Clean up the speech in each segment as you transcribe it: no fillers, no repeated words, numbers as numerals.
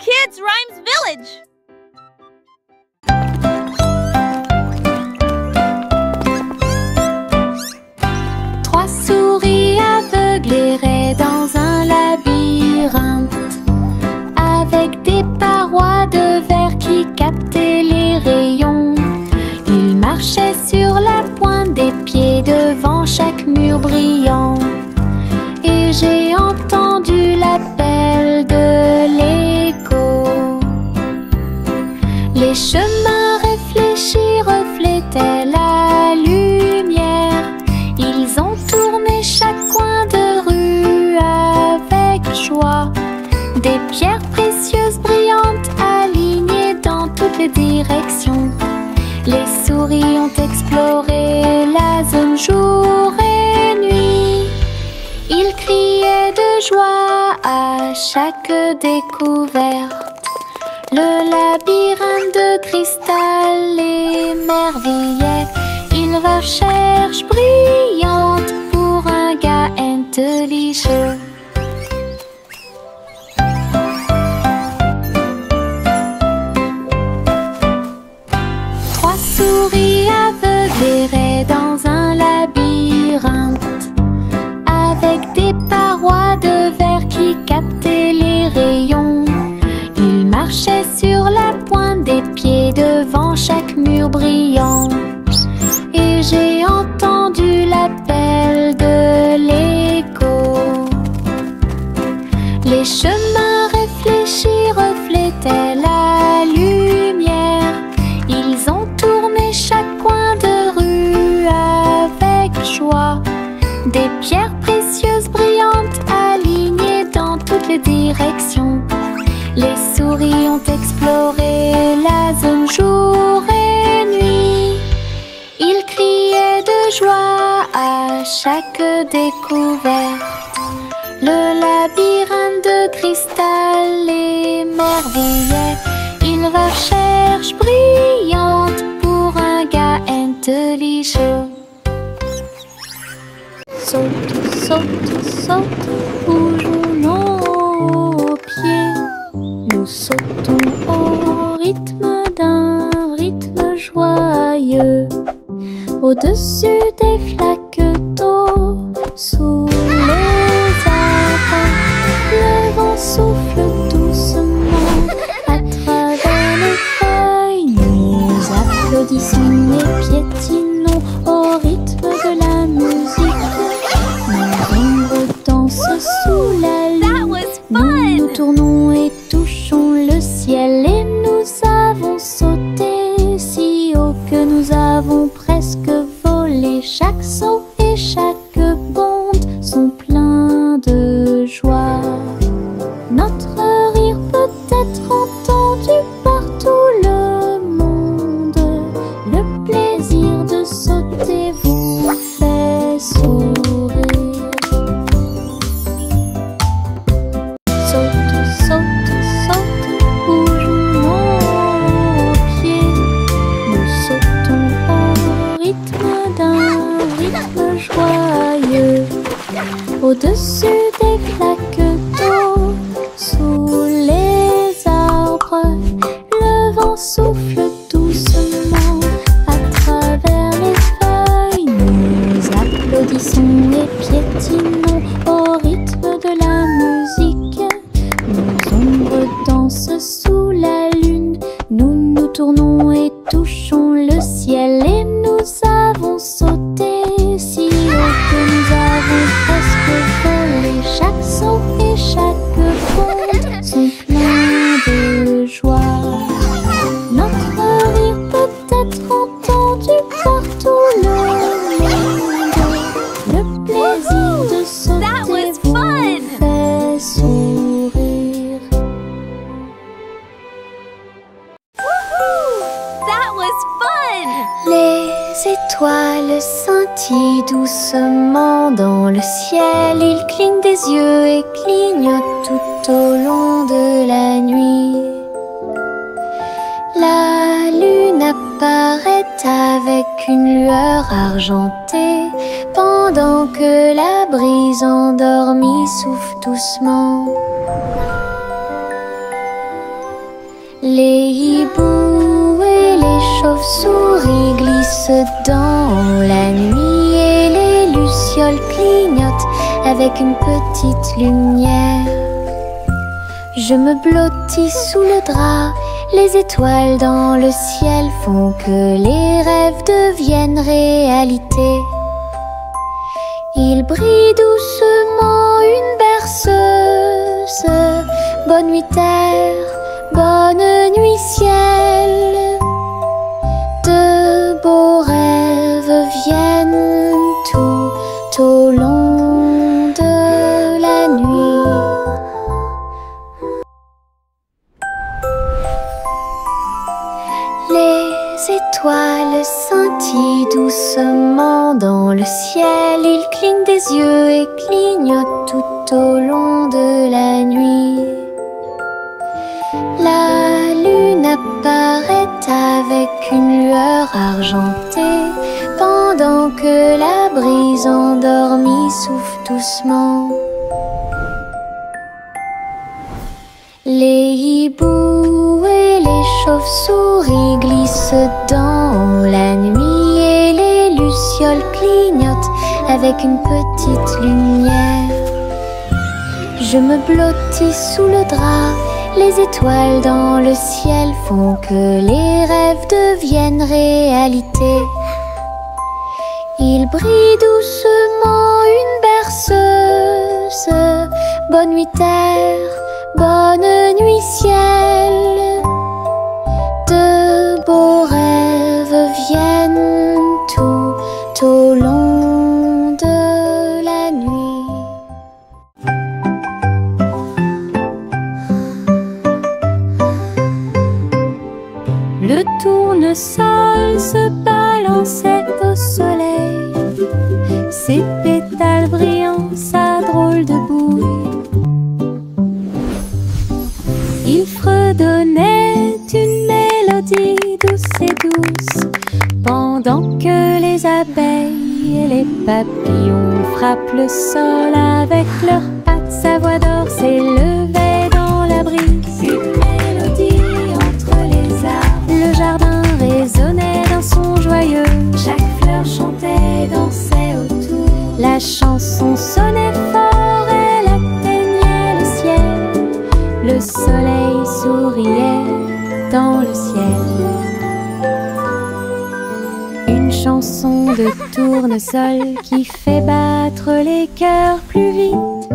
Kids Rhymes Village. Trois souris aveugles erraient dans un labyrinthe, avec des parois de verre qui captaient les rayons. Ils marchaient sur la pointe des pieds devant chaque mur brillant. Et j'ai entendu l'appel de l'écho. Les chemins réfléchis reflétaient la lumière. Ils ont tourné chaque coin de rue avec joie. Des pierres précieuses brillantes alignées dans toutes les directions. Les souris ont exploré la zone jour et nuit. Ils criaient de joie à chaque découverte. Le labyrinthe de cristal émerveillait. Une recherche brillante pour un gars intelligent. Trois souris aveugles erraient dans un labyrinthe, avec des parois de verre qui captaient les rayons. Ils marchaient sur la pointe des pieds devant chaque mur brillant. Et j'ai entendu l'appel de l'écho. Les chemins réfléchis reflétaient la lumière. Ils ont tourné chaque coin de rue avec joie. Des pierres précieuses brillantes alignées dans toutes les directions. Les souris ont exploré la zone jour et nuit. Ils criaient de joie à chaque découverte. Le labyrinthe de cristal émerveillait. Une recherche brillante pour un gars intelligent. Saute, saute, saute, bougeons nos pieds. Nous sautons au rythme d'un rythme joyeux. Au-dessus des flaques d'eau, sous les arbres, le vent souffle doucement à travers les feuilles. Nous applaudissons et piétinons au rythme de la musique. Nos ombres dansent sous la lune. Nous tournons et touchons le ciel. Et nous avons sauté si haut que nous avons presque volé. Chaque saut et chaque bonde sont pleins de joie. Notre rire peut être entendu par tout le monde. Le plaisir de sauter vous fait sourire. Saute, saute, saute, bougeons nos pieds. Nous sautons au rythme d'un rythme joyeux. Au-dessus des flaques d'eau, sous les arbres, le vent souffle doucement à travers les feuilles. Nous applaudissons et piétinons au rythme de la musique. Nos ombres dansent sous la lune. Nous nous tournons et touchons le ciel. Et nous avons sauté si haut que nous avons presque volé. Chaque saut et chaque bonde sont pleins de joie. Notre rire peut être entendu par tout le monde. Le plaisir de sauter vous fait sourire. That was fun! Les étoiles scintillent doucement dans le ciel. Ils clignent des yeux et clignotent tout au long de la nuit. La lune apparaît avec une lueur argentée, pendant que la brise endormie souffle doucement. chauves-souris glissent dans la nuit et les lucioles clignotent avec une petite lumière. Je me blottis sous le drap, les étoiles dans le ciel font que les rêves deviennent réalité. Il brille doucement une berceuse. Bonne nuit terre, bonne nuit ciel. De beaux rêves viennent tout au long de la nuit. Les étoiles scintillent doucement dans le ciel. Ils clignent des yeux et clignotent tout au long de la nuit. La lune apparaît avec une lueur argentée pendant que la brise endormie souffle doucement. Les hiboux et les chauves-souris glissent dans la nuit et les lucioles clignotent avec une petite lumière. Je me blottis sous le drap, les étoiles dans le ciel font que les rêves deviennent réalité. Il brille doucement une berceuse. Bonne nuit terre, bonne nuit ciel. De beaux rêves viennent tout au long de la nuit. Le tournesol se balançait au soleil, ses pétales brillants, sa drôle de bouille. Il fredonnait une mélodie douce et douce, pendant que les abeilles et les papillons frappent le sol avec leurs pattes. Sa voix d'or s'élevait dans la brise, une mélodie entre les arbres. Le jardin résonnait d'un son joyeux, chaque fleur chantait, dansait autour. La chanson sonnait fort, elle atteignait le ciel. Le soleil souriait dans le ciel. Une chanson de tournesol qui fait battre les cœurs plus vite.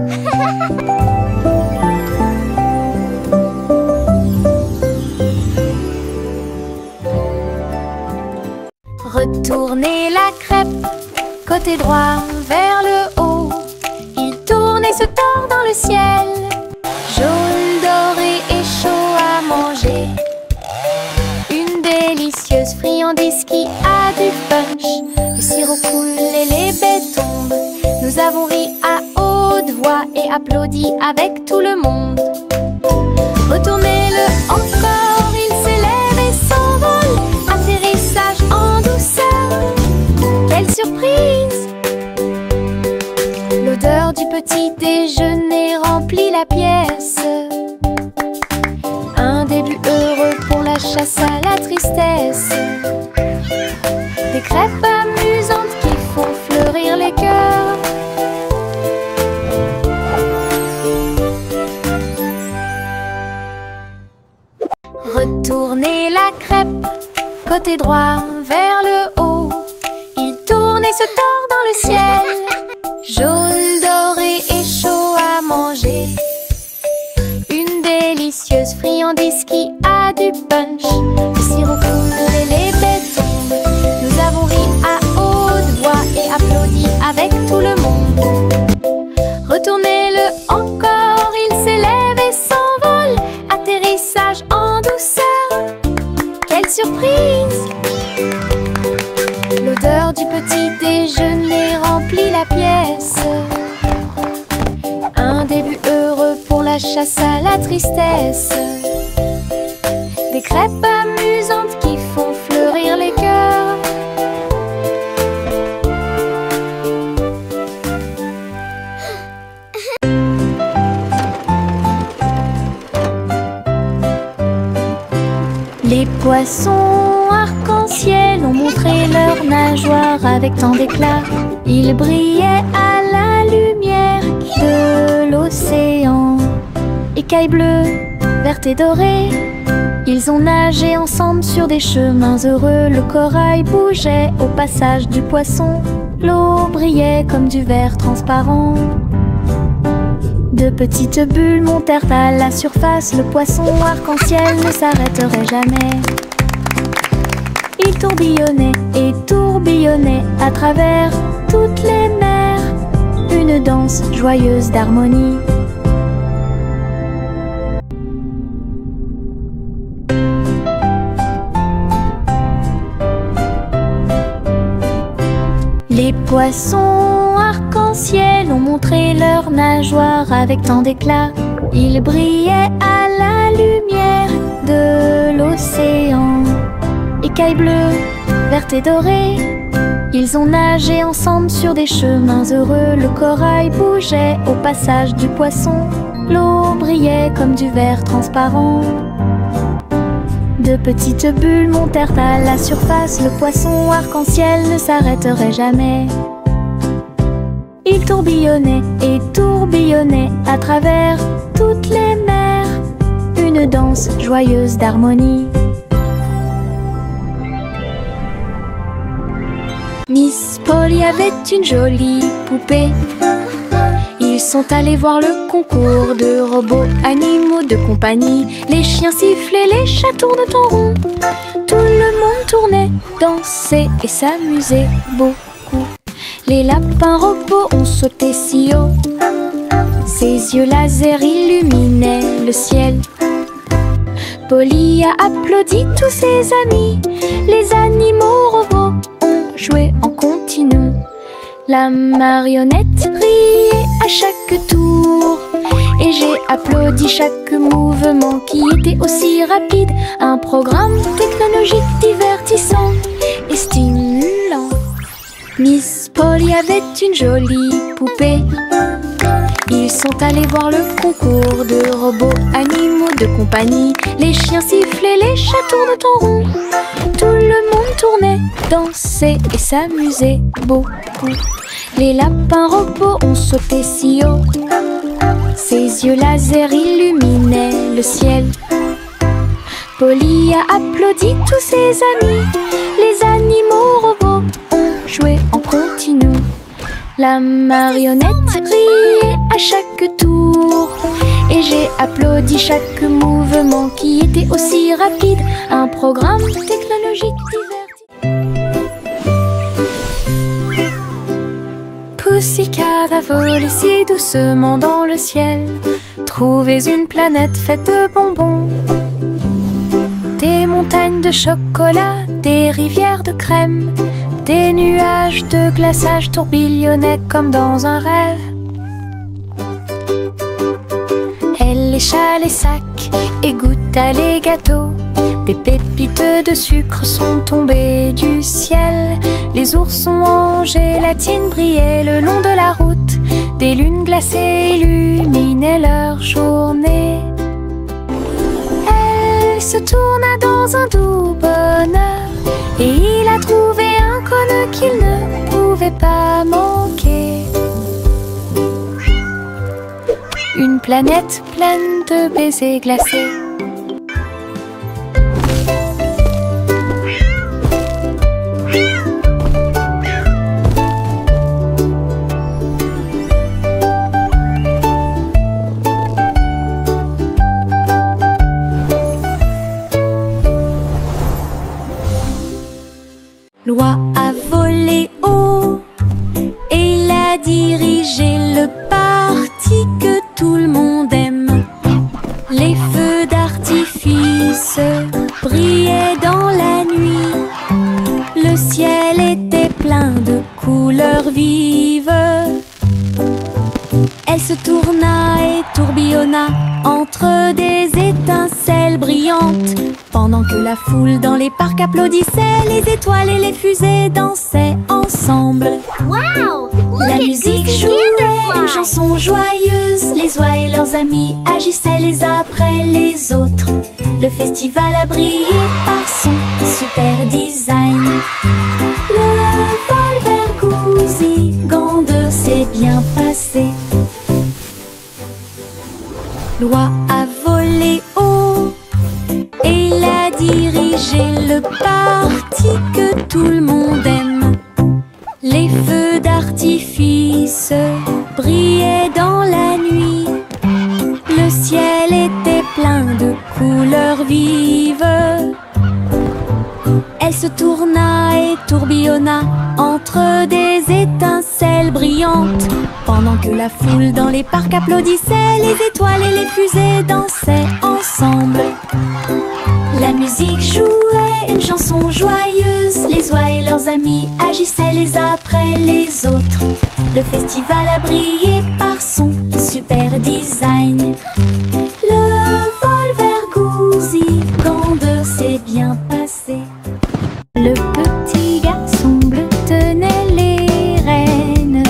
Retournez la crêpe, côté droit vers le haut. Il tourne et se tord dans le ciel, jaune, doré et chaud à manger. Une délicieuse friandise qui a du punch. Le sirop coule et les baies tombent. Nous avons ri à haute voix et applaudi avec tout le monde. Retournez-le encore, il s'élève et s'envole. Atterrissage en douceur, quelle surprise! L'odeur du petit déjeuner remplit la pièce. Un début heureux pour la chasse à la tristesse. Des crêpes amusantes qui font fleurir les cœurs. Retournez la crêpe, côté droit vers le haut. Il tourne et se tord dans le ciel, jaune, doré et chaud à manger. Une délicieuse friandise qui a du punch. Le sirop coule et les baies tombent. Nous avons ri à haute voix et applaudi avec tout le monde. Retournez-le encore, il s'élève et s'envole. Atterrissage en douceur, quelle surprise! L'odeur du petit déjeuner remplit la pièce. Un début heureux pour la chasse à la tristesse. Des crêpes amusantes qui font fleurir les cœurs. Les poissons arc-en-ciel arc-en-ciel ont montré leurs nageoires avec tant d'éclat. Ils brillaient à la lumière de l'océan. Écailles bleues, vertes et dorées, ils ont nagé ensemble sur des chemins heureux. Le corail bougeait au passage du poisson. L'eau brillait comme du verre transparent. De petites bulles montèrent à la surface. Le poisson arc-en-ciel ne s'arrêterait jamais. Il tourbillonnait et tourbillonnait à travers toutes les mers. Une danse joyeuse d'harmonie. Les poissons arc-en-ciel ont montré leurs nageoires avec tant d'éclat. Ils brillaient à la lumière de l'océan. Écailles bleues, vertes et dorées, ils ont nagé ensemble sur des chemins heureux. Le corail bougeait au passage du poisson. L'eau brillait comme du verre transparent. De petites bulles montèrent à la surface. Le poisson arc-en-ciel ne s'arrêterait jamais. Il tourbillonnait et tourbillonnait à travers toutes les mers. Une danse joyeuse d'harmonie. Miss Polly avait une jolie poupée. Ils sont allés voir le concours de robots animaux de compagnie. Les chiens sifflaient, les chats tournaient en rond. Tout le monde tournait, dansait et s'amusait beaucoup. Les lapins robots ont sauté si haut. Ses yeux laser illuminaient le ciel. Polly a applaudi tous ses amis. Les animaux robots ont joué en continu. La marionnette riait à chaque tour et j'ai applaudi chaque mouvement qui était aussi rapide. Un programme technologique divertissant et stimulant. Miss Polly avait une jolie poupée. Ils sont allés voir le concours de robots animaux de compagnie. Les chiens sifflaient, les chats tournaient en rond. Tout le monde tournait, dansait et s'amusait beaucoup. Les lapins robots ont sauté si haut. Ses yeux laser illuminaient le ciel. Polly a applaudi tous ses amis. Les animaux robots ont joué en continu. La marionnette riait à chaque tour et j'ai applaudi chaque mouvement qui était aussi rapide. Un programme technologique divertissant. Pussycat a volé si doucement dans le ciel. Trouvez une planète faite de bonbons. Des montagnes de chocolat, des rivières de crème. Des nuages de glaçage tourbillonnaient comme dans un rêve. Elle lécha les sacs et goûta les gâteaux. Des pépites de sucre sont tombées du ciel. Les oursons en gélatine brillaient le long de la route. Des lunes glacées illuminaient leur journée. Elle se tourna dans un doux bonheur et il a trouvé un cône qu'il ne pouvait pas manquer. Une planète pleine de baisers glacés. L'oie a volé haut et il a dirigé le parti que tout le monde aime. Les feux d'artifice brillaient dans la nuit. Le ciel était plein de couleurs vives. Elle se tourna et tourbillonna entre des étincelles brillantes. Pendant que la foule dans les parcs applaudissait, les étoiles et les fusées dansaient ensemble. Wow! La musique jouait une chanson joyeuse. Les Les oies et leurs amis agissaient les uns après les autres. Le festival a brillé par son super design. Le vol vers Goosey-Gander s'est bien passé. L'oie a volé haut et il a dirigé le parti que tout le monde aime. Les feux d'artifice brillaient dans la nuit. Le ciel était plein de couleurs vives. Elle se tourna et tourbillonna entre des étincelles brillantes. Pendant que la foule dans les parcs applaudissait, les étoiles et les fusées dansaient ensemble. La musique jouait une chanson joyeuse. Les oies et leurs amis agissaient les uns après les autres. Le festival a brillé par son super design. Le vol vers Goosey-Gander s'est bien passé. Le petit garçon bleu tenait les rênes.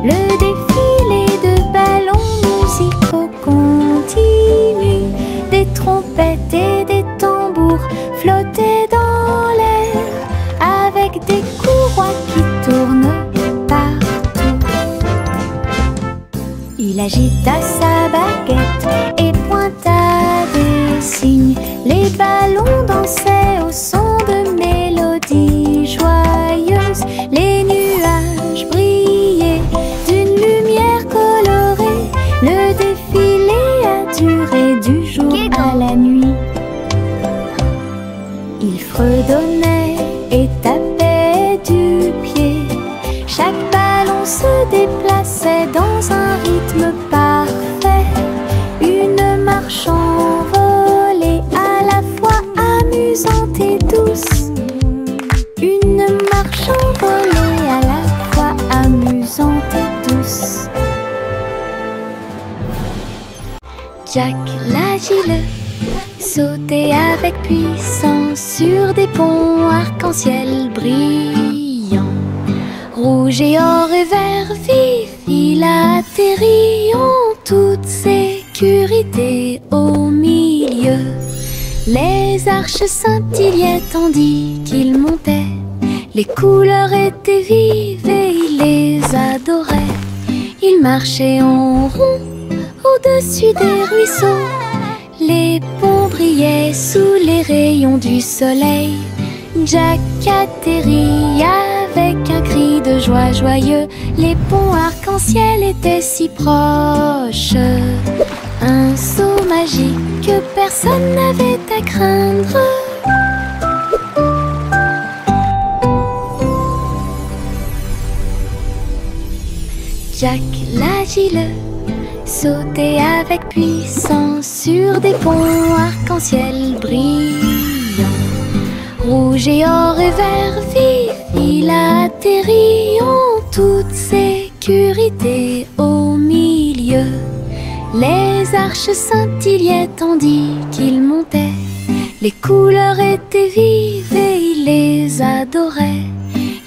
Le défilé de ballons musicaux continue. Des trompettes et des tambours flottaient dans l'air, avec des courroies qui tournent partout. Il agita sa baguette et pointa des signes. Les ballons dansaient au son de mélodies joyeuses. Les nuages brillaient d'une lumière colorée. Le défilé a duré du jour à la nuit. Il fredonnait et tapait du pied. Chaque ballon se déplaçait dans un rythme parfait. Une marche envolée à la fois amusante et douce. Une marche envolée à la fois amusante et douce. Jack l'agile sautait avec puissance sur des ponts arc-en-ciel brillants. Rouge et or et vert vif, il atterrit en toute sécurité au milieu. Les arches scintillaient tandis qu'il montait. Les couleurs étaient vives et il les adorait. Il marchait en rond au-dessus des ruisseaux. Les ponts brillaient sous les rayons du soleil. Jack atterrit avec un cri de joie joyeux. Les ponts arc-en-ciel étaient si proches. Un saut magique que personne n'avait à craindre. Jack l'agile sautait avec puissance sur des ponts arc-en-ciel brillants. Rouge et or et vert vif, il atterrit en toute sécurité au milieu. Les arches scintillaient tandis qu'il montait. Les couleurs étaient vives et il les adorait.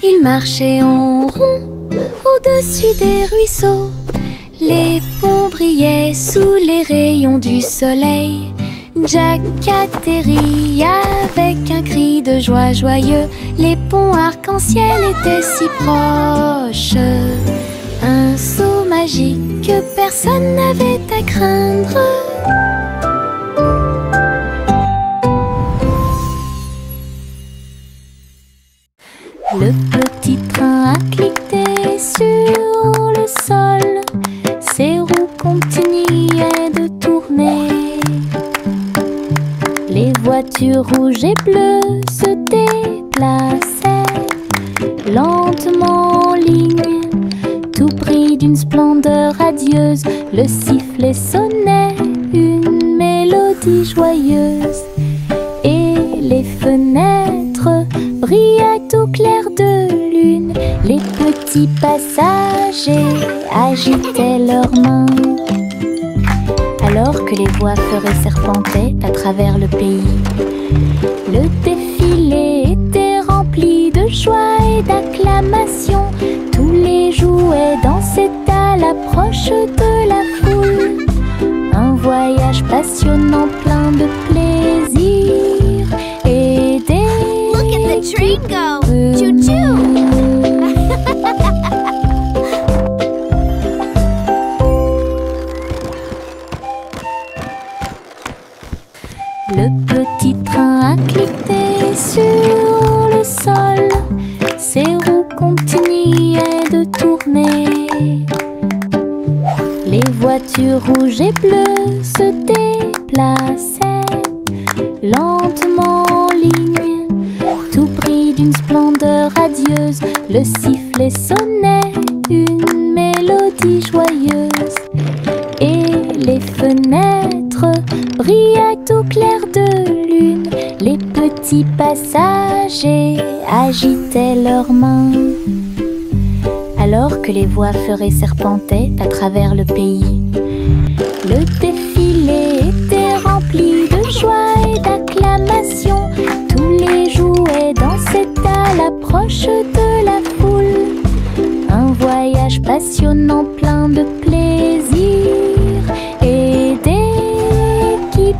Il marchait en rond au-dessus des ruisseaux. Les ponts brillaient sous les rayons du soleil. Jack atterrit avec un cri de joie joyeux. Les ponts arc-en-ciel étaient si proches. Un saut magique que personne n'avait à craindre. Le petit train a cliqué sur le sol. Ses roues continuaient de tourner. Les voitures rouges et bleues se déplaçaient lentement en ligne, tout pris d'une splendeur radieuse. Le sifflet sonnait une mélodie joyeuse. Et les fenêtres brillaient au clair de lune. Les petits passagers agitaient leurs mains, alors que les voix feuraient serpentaient à travers le pays. Le défilé était rempli de joie et d'acclamations. Tous les jouets dansaient à l'approche de la foule. voyage passionnant plein de plaisir et des Look at the train go! Choo-choo! Le petit train a cliqué sur le sol, ses roues continuaient de tourner. Les voitures rouges et bleues se déplaçaient lentement en ligne, tout pris d'une splendeur radieuse. Le sifflet sonnait une mélodie joyeuse et les fenêtres brillaient au clair de lune. Les petits passagers agitaient leurs mains alors que les voix feuraient serpentaient à travers le pays. Le défilé était rempli de joie et d'acclamations. Tous les jouets dansaient à l'approche de la foule. Un voyage passionnant plein de plaisir et d'équipements.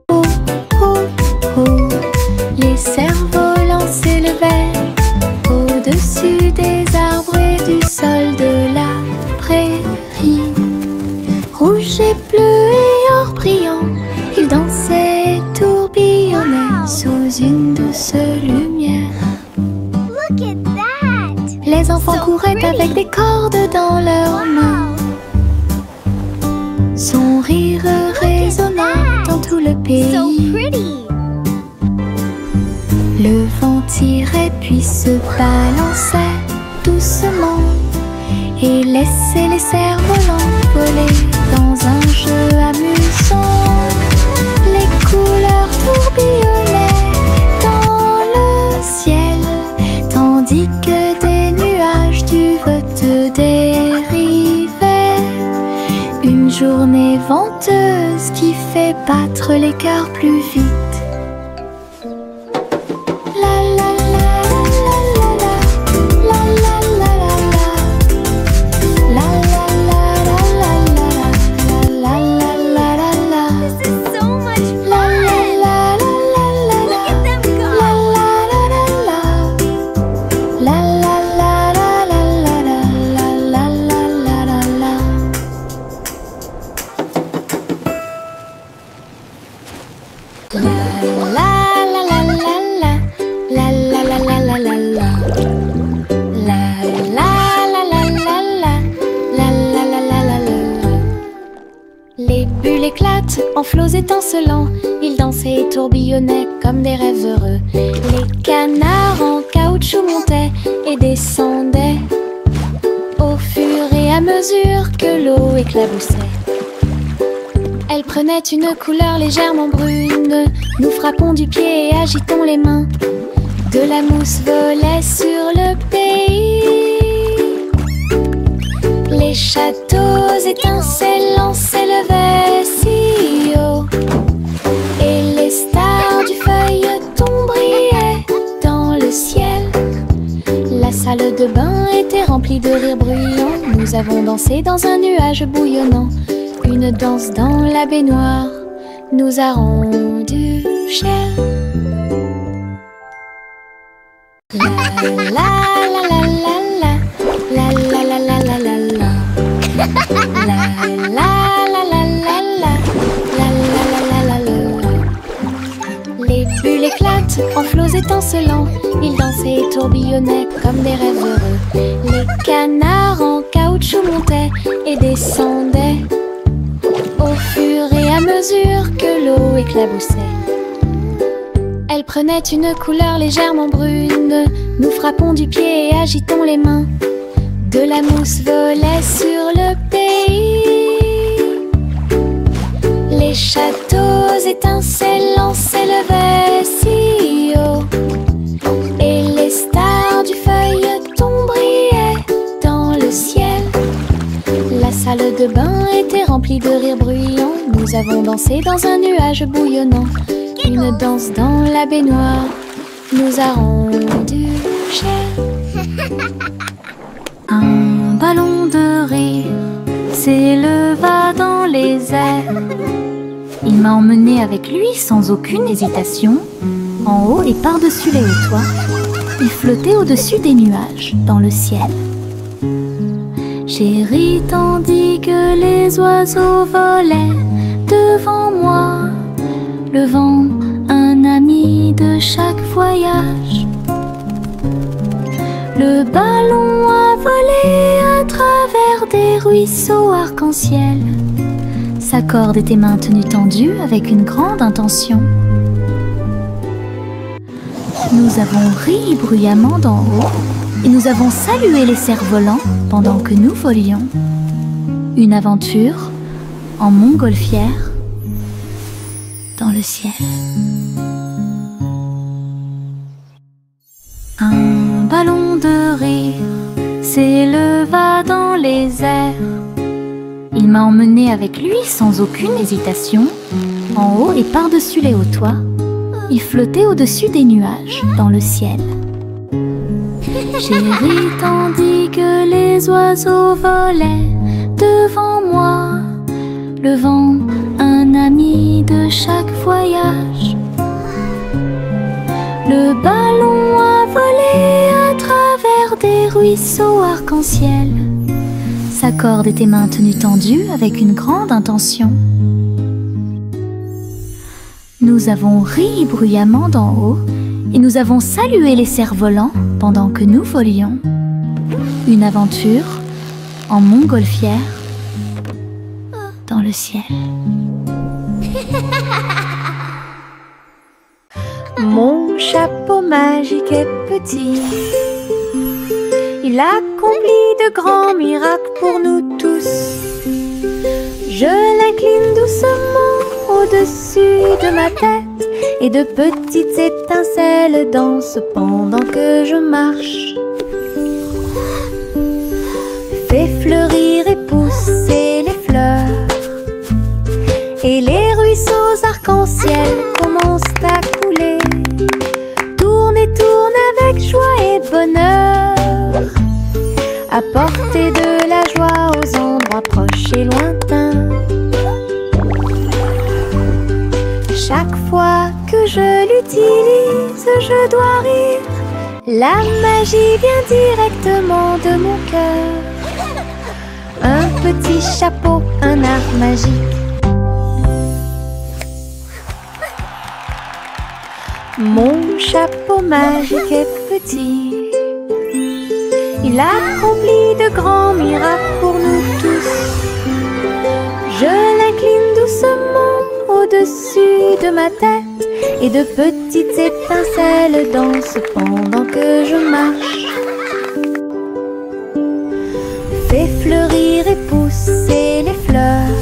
Oh, oh, oh, les cerfs-volants s'élevaient au-dessus des arbres et du sol de la prairie. Rouge et bleu et or brillant, ils dansaient et tourbillonnaient sous une douce lumière. Look at that! Les enfants couraient avec des cordes dans leurs mains. Son rire résonnait dans tout le So pays. pretty! Le vent tirait puis se balançait doucement et laissait les cerfs-volants voler dans un jeu amusant. Les couleurs tourbillonnaient dans le ciel, tandis que des nuages du vote dérivaient. Une journée venteuse qui fait battre les cœurs plus vite. This is so much fun! Look at them go! Les bulles éclatent en flots étincelants, ils dansaient et tourbillonnaient comme des rêves heureux. Les canards en caoutchouc montaient et descendaient au fur et à mesure que l'eau éclaboussait. Elle prenait une couleur légèrement brune. Nous frappons du pied et agitons les mains. De la mousse volait sur le pays. Les châteaux étincelants s'élevaient si haut, et les stars du feuilleton brillaient dans le ciel. La salle de bain était remplie de rires bruyants. Nous avons dansé dans un nuage bouillonnant. Une danse dans la baignoire nous a rendu chers. La la la la la la, la la la la la la la, la la la la la la, la la la la la. Les bulles éclatent en flots étincelants, ils dansaient et tourbillonnaient comme des rêves heureux. Les canards en caoutchouc montaient et descendaient au fur et à mesure que l'eau éclaboussait. Elle prenait une couleur légèrement brune. Nous frappons du pied et agitons les mains. De la mousse volait sur le pays. Les châteaux étincelants s'élevaient si haut, et les stars du feuilleton brillaient dans le ciel. La salle de bain était remplie de rires bruyants. Nous avons dansé dans un nuage bouillonnant. Une danse dans la baignoire nous a rendu chers. s'éleva dans les airs. Il m'a emmené avec lui sans aucune hésitation, en haut et par-dessus les hauts toits. Il flottait au-dessus des nuages, dans le ciel. J'ai ri tandis que les oiseaux volaient devant moi, le vent, un ami de chaque voyage. Le ballon a volé à travers des ruisseaux arc-en-ciel. Sa corde était maintenue tendue avec une grande intention. Nous avons ri bruyamment d'en haut et nous avons salué les cerfs-volants pendant que nous volions. Une aventure en montgolfière dans le ciel. Un ballon de rire s'éleva dans les airs. Il m'a emmené avec lui sans aucune hésitation, en haut et par-dessus les hauts toits. Il flottait au-dessus des nuages, dans le ciel. J'ai ri tandis que les oiseaux volaient devant moi, le vent, un ami de chaque voyage. Le ballon a volé à travers des ruisseaux arc-en-ciel. Sa corde était maintenue tendue avec une grande intention. Nous avons ri bruyamment d'en haut et nous avons salué les cerfs-volants pendant que nous volions. Une aventure en montgolfière dans le ciel. Mon chapeau magique est petit. Il accomplit de grands miracles pour nous tous. Je l'incline doucement au-dessus de ma tête et de petites étincelles dansent pendant que je marche. Fais fleurir et pousser les fleurs et les ruisseaux arc-en-ciel commencent à couler. Tourne et tourne avec joie et bonheur, apporter de la joie aux endroits proches et lointains. Chaque fois que je l'utilise, je dois rire. La magie vient directement de mon cœur. Un petit chapeau, un art magique. Mon chapeau magique est petit. Il accomplit de grands miracles pour nous tous. Je l'incline doucement au-dessus de ma tête et de petites étincelles dansent pendant que je marche. Fais fleurir et pousser les fleurs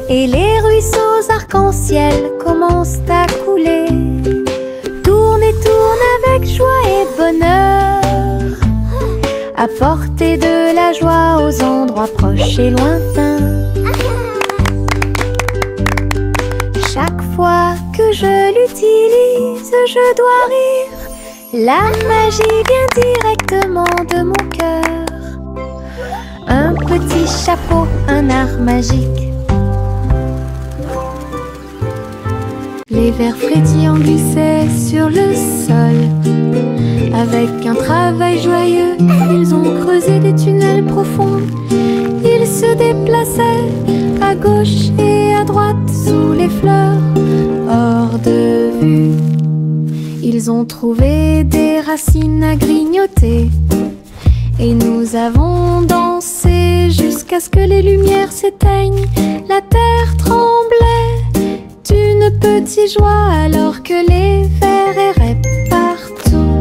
et les ruisseaux arc-en-ciel commencent à couler. Tourne et tourne avec joie et bonheur, apporter de la joie aux endroits proches et lointains. Chaque fois que je l'utilise, je dois rire. La magie vient directement de mon cœur. Un petit chapeau, un art magique. Les vers frétillants glissaient sur le sol. Avec un travail joyeux, ils ont creusé des tunnels profonds. Ils se déplaçaient à gauche et à droite sous les fleurs, hors de vue. Ils ont trouvé des racines à grignoter et nous avons dansé jusqu'à ce que les lumières s'éteignent. La terre tremblait d'une petite joie alors que les vers erraient partout.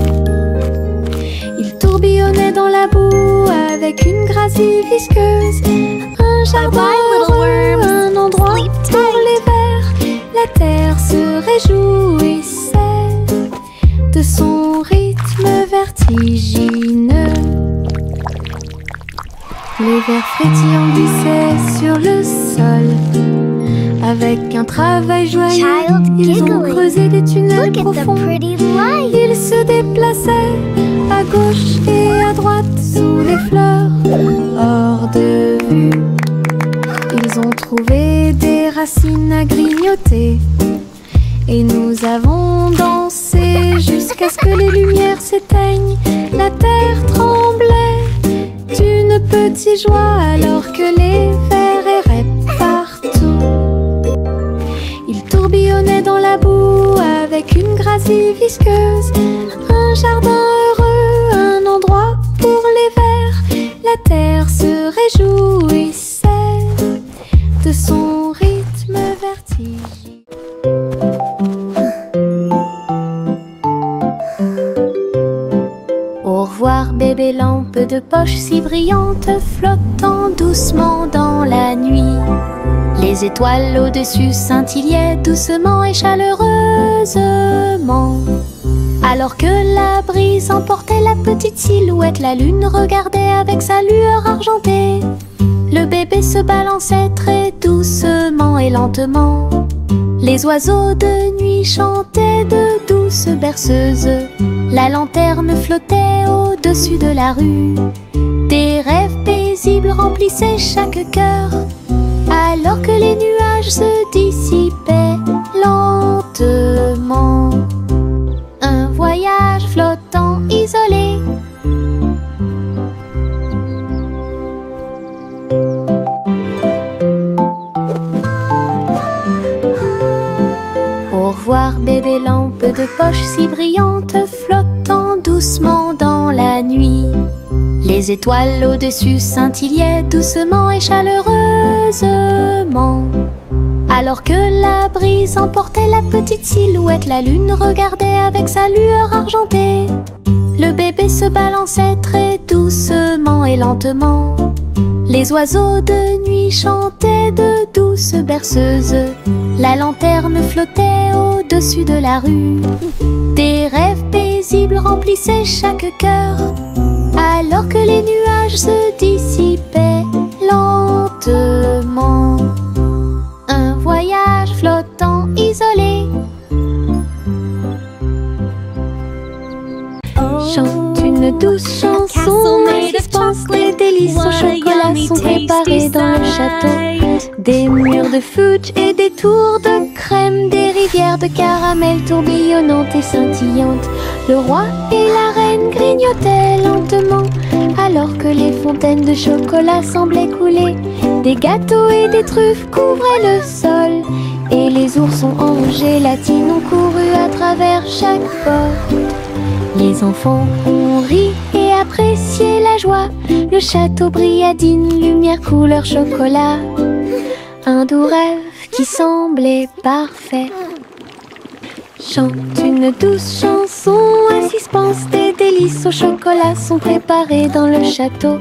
Ils tourbillonnaient dans la boue avec une gracie visqueuse. Un jardin heureux, un endroit pour les vers. La terre se réjouissait de son rythme vertigineux. Les vers frétillants glissaient sur le sol. Avec un travail joyeux, ils ont creusé des tunnels profonds. Ils se déplaçaient à gauche et à droite sous les fleurs, hors de vue. petites joies alors que les vers erraient partout. Ils tourbillonnaient dans la boue avec une gracie visqueuse. Un jardin heureux, un endroit pour les vers. La terre se réjouissait de son rythme vertigineux. Au revoir bébé lampe de poche si brillante, flottant doucement dans la nuit. Les étoiles au-dessus scintillaient doucement et chaleureusement. Alors que la brise emportait la petite silhouette, la lune regardait avec sa lueur argentée. Le bébé se balançait très doucement et lentement. Les oiseaux de nuit chantaient de douces berceuses. La lanterne flottait au-dessus de la rue. Des rêves paisibles remplissaient chaque cœur, alors que les nuages se dissipaient lentement. Un voyage flottant isolé. Au revoir bébé lampe de poche si brillante, flottant doucement dans la nuit. Les étoiles au-dessus scintillaient doucement et chaleureusement. Alors que la brise emportait la petite silhouette, la lune regardait avec sa lueur argentée. Le bébé se balançait très doucement et lentement. Les oiseaux de nuit chantaient de douces berceuses. La lanterne flottait au-dessus de la rue. Des rêves paisibles remplissaient chaque cœur, alors que les nuages se dissipaient lentement. Un voyage flottant isolé. Chante une douce chanson, et dispense des délices au chocolat sont préparés dans le château. Des murs de fudge et des tours de crème, des rivières de caramel tourbillonnantes et scintillantes. Le roi et la reine grignotaient lentement, alors que les fontaines de chocolat semblaient couler. Des gâteaux et des truffes couvraient le sol, et les oursons en gélatine ont couru à travers chaque porte. Les enfants ont ri et apprécié la joie. Le château brilla d'une lumière couleur chocolat. Un doux rêve qui semblait parfait. Chante une douce chanson, à suspense des délices au chocolat sont préparés dans le château.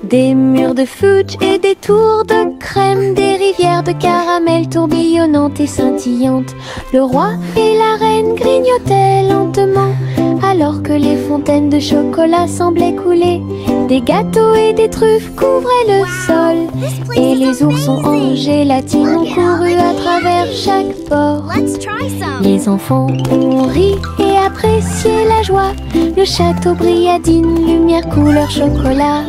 Des murs de fudge et des tours de crème, des rivières de caramel tourbillonnantes et scintillantes. Le roi et la reine grignotaient lentement, alors que les fontaines de chocolat semblaient couler. Des gâteaux et des truffes couvraient le sol, et les oursons en gélatine ont couru à travers chaque porte. Les enfants ont ri et apprécié la joie. Le château brilla d'une lumière couleur chocolat.